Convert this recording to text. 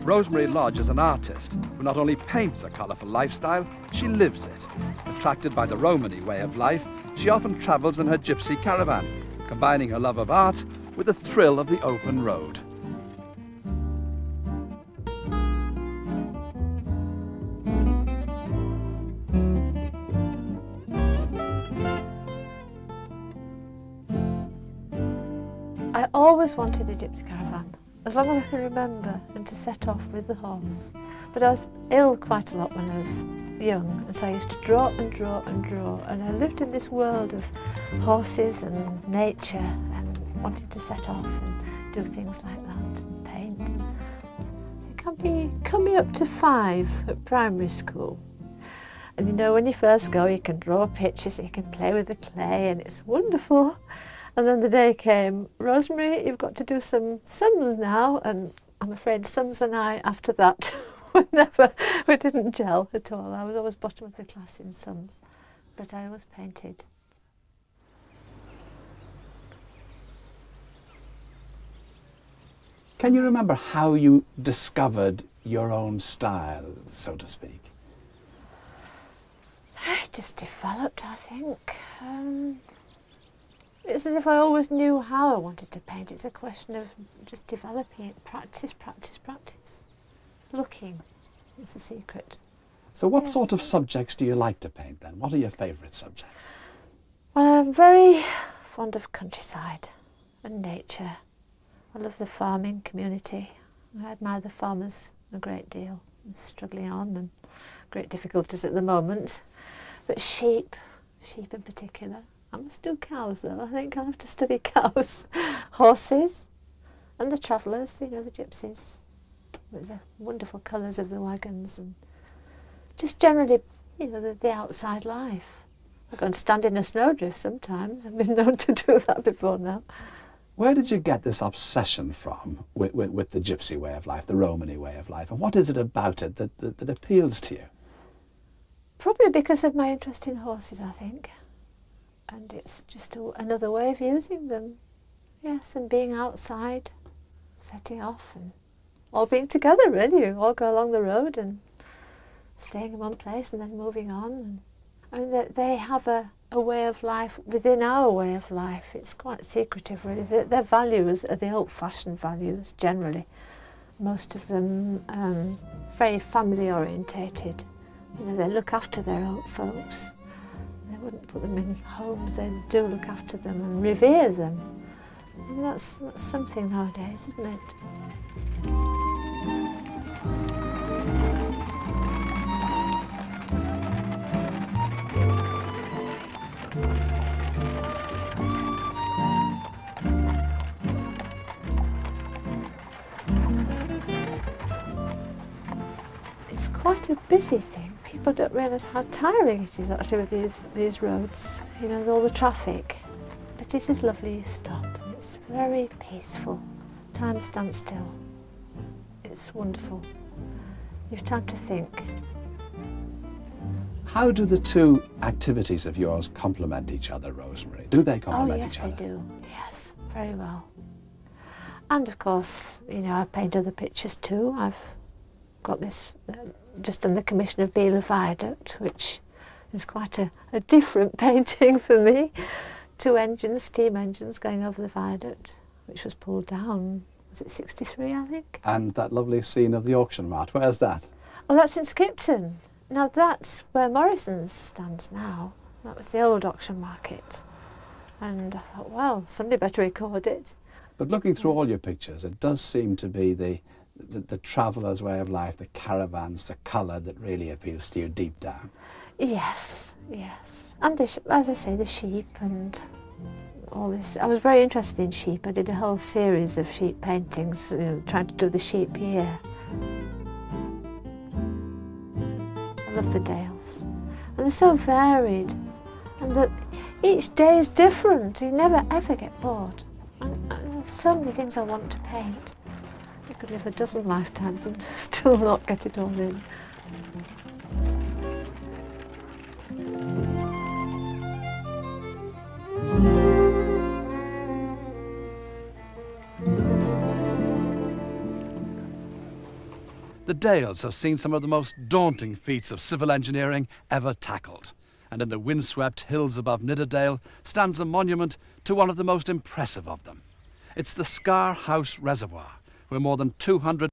Rosemary Lodge is an artist who not only paints a colourful lifestyle, she lives it. Attracted by the Romany way of life, she often travels in her gypsy caravan, combining her love of art with the thrill of the open road. I always wanted a gypsy caravan, as long as I can remember, and to set off with the horse. But I was ill quite a lot when I was young, and so I used to draw and draw and draw, and I lived in this world of horses and nature and wanted to set off and do things like that and paint. It can be coming up to 5 at primary school. And you know, when you first go, you can draw pictures, you can play with the clay, and it's wonderful. And then the day came, Rosemary, you've got to do some sums now, and I'm afraid sums and I, after that, we didn't gel at all. I was always bottom of the class in sums, but I always painted. Can you remember how you discovered your own style, so to speak? It just developed, I think. It's as if I always knew how I wanted to paint. It's a question of just developing it, practice, practice, practice. Looking is the secret. So what sort of subjects do you like to paint then? What are your favourite subjects? Well, I'm very fond of countryside and nature. I love the farming community. I admire the farmers a great deal. They're struggling on and great difficulties at the moment. But sheep in particular. I must do cows though. I think I'll have to study cows. Horses and the travellers, you know, the gypsies, with the wonderful colours of the wagons, and just generally, you know, the outside life. I go and stand in a snowdrift sometimes. I've been known to do that before now. Where did you get this obsession from with the gypsy way of life, the Romany way of life, and what is it about it that appeals to you? Probably because of my interest in horses, I think. And it's just another way of using them. Yes, and being outside, setting off, and all being together, really. You all go along the road and staying in one place and then moving on. And, I mean, they have a way of life within our way of life. It's quite secretive, really. Their values are the old-fashioned values, generally. Most of them very family-orientated. You know, they look after their old folks. They wouldn't put them in homes, they do look after them and revere them. And that's something nowadays, isn't it? It's quite a busy thing. People don't realise how tiring it is actually with these roads, you know, with all the traffic. But it is lovely, you stop, and it's very peaceful. Time stands still. It's wonderful. You've time to think. How do the two activities of yours complement each other, Rosemary? Do they complement each other? Oh yes, they do. Yes, very well. And of course, you know, I paint other pictures too. I've got this just done the commission of Beela Viaduct, which is quite a different painting for me. 2 engines, steam engines going over the viaduct, which was pulled down, was it 63, I think? And that lovely scene of the auction mart, where's that? Oh, that's in Skipton. Now that's where Morrison's stands now. That was the old auction market. And I thought, well, somebody better record it. But looking through all your pictures, it does seem to be the traveller's way of life, the caravans, the colour that really appeals to you deep down. Yes, yes. And as I say, the sheep and all this. I was very interested in sheep. I did a whole series of sheep paintings, you know, trying to do the sheep year. I love the dales. And they're so varied. And that each day is different. You never ever get bored. And there's so many things I want to paint. I could live a dozen lifetimes and still not get it all in. The Dales have seen some of the most daunting feats of civil engineering ever tackled, and in the windswept hills above Nidderdale stands a monument to one of the most impressive of them. It's the Scar House Reservoir, where more than 200